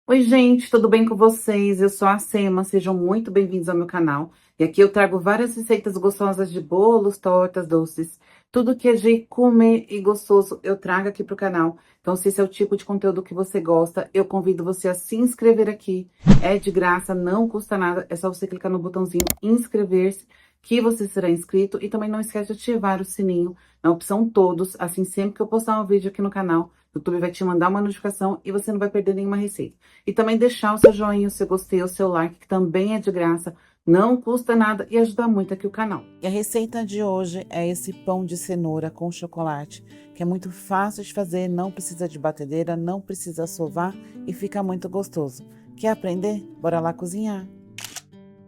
Oi, gente, tudo bem com vocês? Eu sou a Sema, sejam muito bem-vindos ao meu canal. E aqui eu trago várias receitas gostosas de bolos, tortas, doces. Tudo que é de comer e gostoso eu trago aqui pro canal. Então, se esse é o tipo de conteúdo que você gosta, eu convido você a se inscrever aqui. É de graça, não custa nada, é só você clicar no botãozinho inscrever-se, que você será inscrito. E também não esquece de ativar o sininho na opção todos, assim sempre que eu postar um vídeo aqui no canal, o YouTube vai te mandar uma notificação e você não vai perder nenhuma receita. E também deixar o seu joinha, o seu gostei, o seu like, que também é de graça, não custa nada e ajuda muito aqui o canal. E a receita de hoje é esse pão de cenoura com chocolate, que é muito fácil de fazer, não precisa de batedeira, não precisa sovar e fica muito gostoso. Quer aprender? Bora lá cozinhar!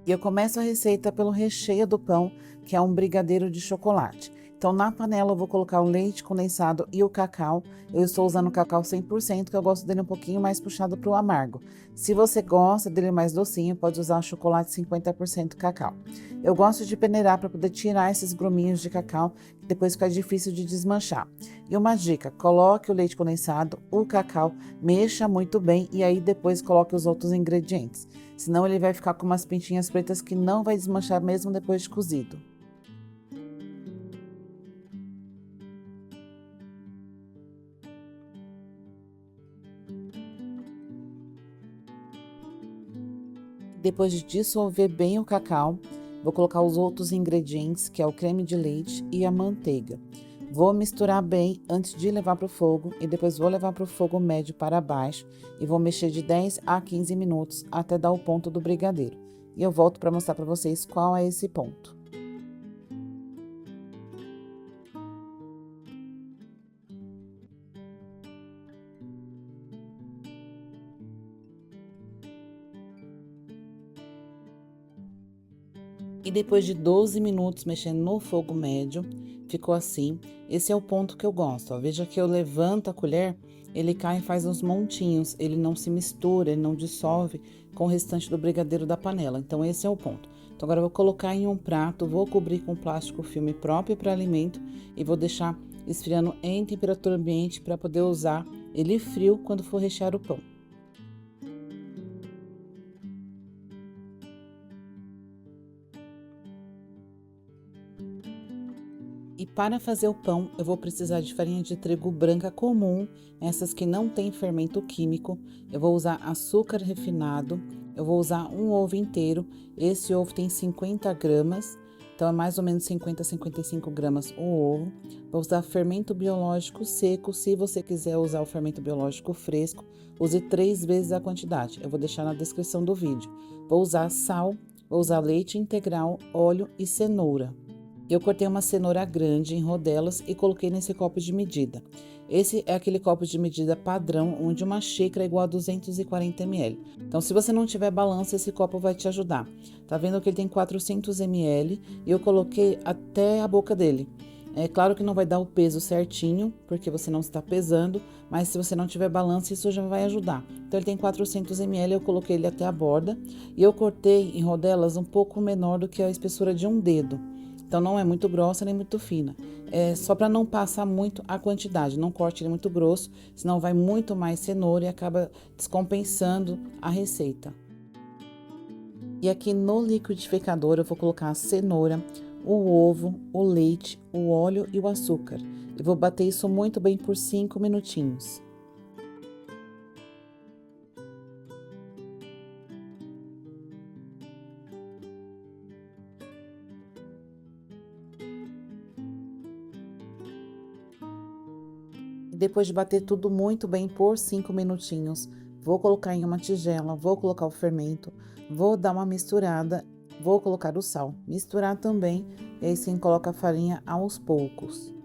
E eu começo a receita pelo recheio do pão, que é um brigadeiro de chocolate. Então, na panela eu vou colocar o leite condensado e o cacau. Eu estou usando o cacau 100%, que eu gosto dele um pouquinho mais puxado para o amargo. Se você gosta dele mais docinho, pode usar o chocolate 50% cacau. Eu gosto de peneirar para poder tirar esses gruminhos de cacau, que depois fica difícil de desmanchar. E uma dica, coloque o leite condensado, o cacau, mexa muito bem e aí depois coloque os outros ingredientes. Senão ele vai ficar com umas pintinhas pretas que não vai desmanchar mesmo depois de cozido. Depois de dissolver bem o cacau, vou colocar os outros ingredientes, que é o creme de leite e a manteiga. Vou misturar bem antes de levar para o fogo e depois vou levar para o fogo médio para baixo e vou mexer de 10 a 15 minutos até dar o ponto do brigadeiro. E eu volto para mostrar para vocês qual é esse ponto. E depois de 12 minutos mexendo no fogo médio, ficou assim. Esse é o ponto que eu gosto, ó. Veja que eu levanto a colher, ele cai e faz uns montinhos, ele não se mistura, ele não dissolve com o restante do brigadeiro da panela. Então, esse é o ponto. Então, agora eu vou colocar em um prato, vou cobrir com plástico filme próprio para alimento e vou deixar esfriando em temperatura ambiente para poder usar ele frio quando for rechear o pão. E para fazer o pão, eu vou precisar de farinha de trigo branca comum, essas que não tem fermento químico. Eu vou usar açúcar refinado, eu vou usar um ovo inteiro. Esse ovo tem 50 gramas, então é mais ou menos 50 a 55 gramas o ovo. Vou usar fermento biológico seco, se você quiser usar o fermento biológico fresco, use 3 vezes a quantidade. Eu vou deixar na descrição do vídeo. Vou usar sal, vou usar leite integral, óleo e cenoura. Eu cortei uma cenoura grande em rodelas e coloquei nesse copo de medida. Esse é aquele copo de medida padrão, onde uma xícara é igual a 240 ml. Então, se você não tiver balança, esse copo vai te ajudar. Tá vendo que ele tem 400 ml e eu coloquei até a boca dele. É claro que não vai dar o peso certinho, porque você não está pesando, mas se você não tiver balança, isso já vai ajudar. Então, ele tem 400 ml, eu coloquei ele até a borda e eu cortei em rodelas um pouco menor do que a espessura de um dedo. Então, não é muito grossa nem muito fina. É só para não passar muito a quantidade. Não corte ele muito grosso, senão vai muito mais cenoura e acaba descompensando a receita. E aqui no liquidificador eu vou colocar a cenoura, o ovo, o leite, o óleo e o açúcar. E vou bater isso muito bem por 5 minutinhos. Depois de bater tudo muito bem por 5 minutinhos, vou colocar em uma tigela, vou colocar o fermento, vou dar uma misturada, vou colocar o sal, misturar também, e aí sim coloca a farinha aos poucos.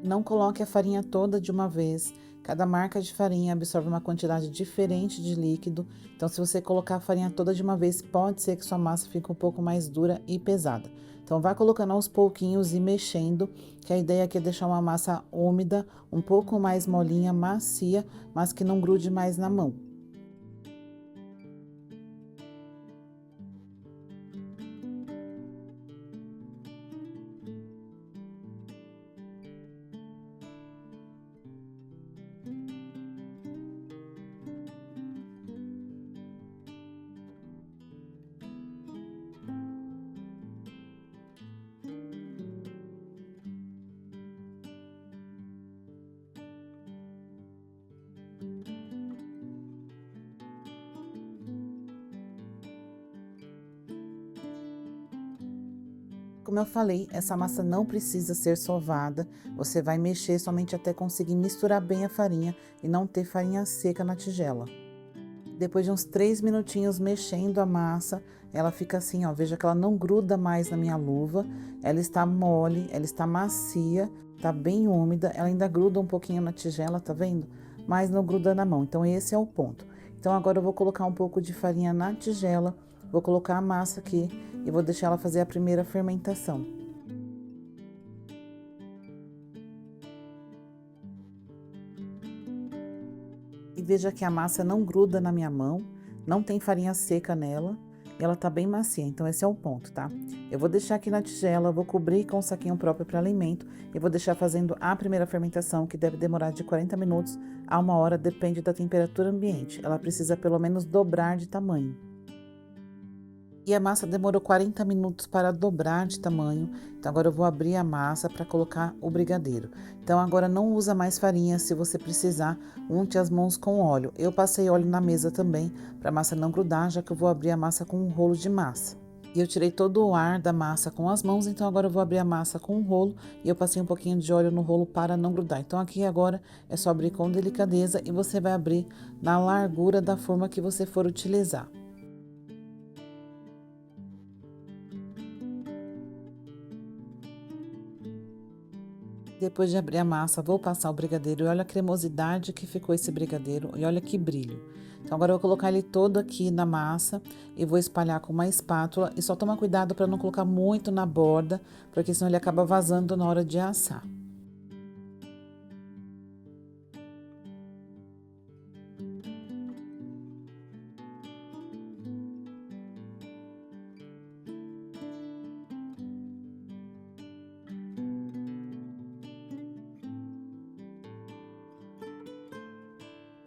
Não coloque a farinha toda de uma vez. Cada marca de farinha absorve uma quantidade diferente de líquido. Então, se você colocar a farinha toda de uma vez, pode ser que sua massa fique um pouco mais dura e pesada. Então, vá colocando aos pouquinhos e mexendo, que a ideia aqui é deixar uma massa úmida, um pouco mais molinha, macia, mas que não grude mais na mão. Como eu falei, essa massa não precisa ser sovada, você vai mexer somente até conseguir misturar bem a farinha e não ter farinha seca na tigela. Depois de uns 3 minutinhos mexendo a massa, ela fica assim, ó, veja que ela não gruda mais na minha luva, ela está mole, ela está macia, tá bem úmida, ela ainda gruda um pouquinho na tigela, tá vendo? Mas não gruda na mão, então esse é o ponto. Então agora eu vou colocar um pouco de farinha na tigela, vou colocar a massa aqui e vou deixar ela fazer a primeira fermentação. E veja que a massa não gruda na minha mão, não tem farinha seca nela, e ela tá bem macia, então esse é o ponto, tá? Eu vou deixar aqui na tigela, vou cobrir com um saquinho próprio para alimento e vou deixar fazendo a primeira fermentação, que deve demorar de 40 minutos a 1 hora, depende da temperatura ambiente. Ela precisa pelo menos dobrar de tamanho. E a massa demorou 40 minutos para dobrar de tamanho, então agora eu vou abrir a massa para colocar o brigadeiro. Então agora não usa mais farinha, se você precisar, unte as mãos com óleo. Eu passei óleo na mesa também, para a massa não grudar, já que eu vou abrir a massa com um rolo de massa. E eu tirei todo o ar da massa com as mãos, então agora eu vou abrir a massa com um rolo e eu passei um pouquinho de óleo no rolo para não grudar. Então aqui agora é só abrir com delicadeza e você vai abrir na largura da forma que você for utilizar. Depois de abrir a massa, vou passar o brigadeiro e olha a cremosidade que ficou esse brigadeiro e olha que brilho. Então agora eu vou colocar ele todo aqui na massa e vou espalhar com uma espátula e só toma cuidado para não colocar muito na borda, porque senão ele acaba vazando na hora de assar.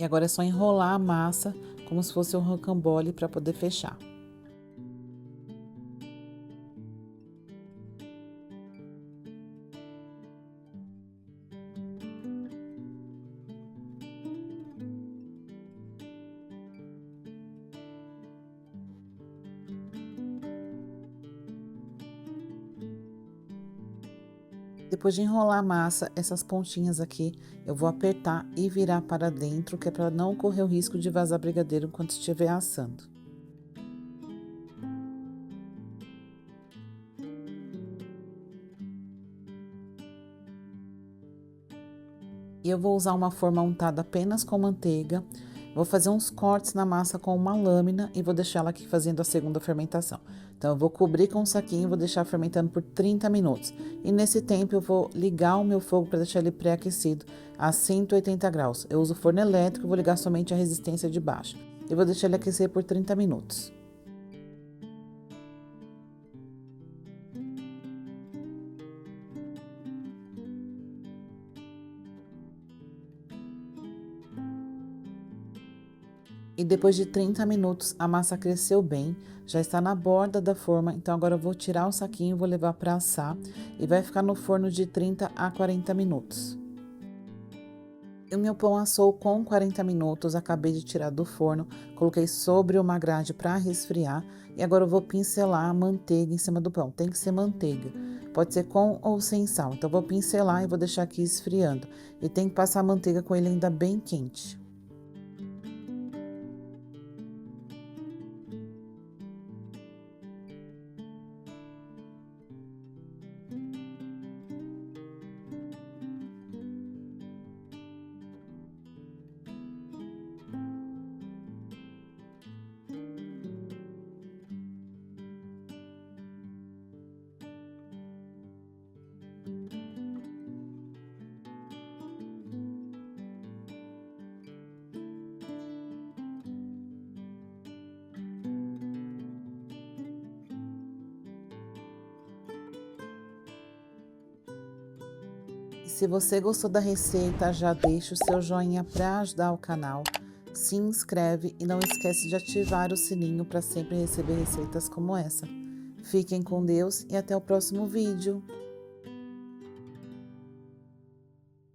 E agora é só enrolar a massa como se fosse um rocambole para poder fechar. Depois de enrolar a massa, essas pontinhas aqui, eu vou apertar e virar para dentro, que é para não correr o risco de vazar brigadeiro enquanto estiver assando. E eu vou usar uma forma untada apenas com manteiga. Vou fazer uns cortes na massa com uma lâmina e vou deixar ela aqui fazendo a segunda fermentação. Então, eu vou cobrir com um saquinho e vou deixar fermentando por 30 minutos. E nesse tempo, eu vou ligar o meu fogo para deixar ele pré-aquecido a 180 graus. Eu uso forno elétrico, vou ligar somente a resistência de baixo. E vou deixar ele aquecer por 30 minutos. E depois de 30 minutos, a massa cresceu bem, já está na borda da forma, então agora eu vou tirar o saquinho e vou levar para assar e vai ficar no forno de 30 a 40 minutos. E o meu pão assou com 40 minutos, acabei de tirar do forno, coloquei sobre uma grade para resfriar e agora eu vou pincelar a manteiga em cima do pão, tem que ser manteiga. Pode ser com ou sem sal, então eu vou pincelar e vou deixar aqui esfriando. E tem que passar a manteiga com ele ainda bem quente. E se você gostou da receita, já deixa o seu joinha para ajudar o canal, se inscreve e não esquece de ativar o sininho para sempre receber receitas como essa. Fiquem com Deus e até o próximo vídeo.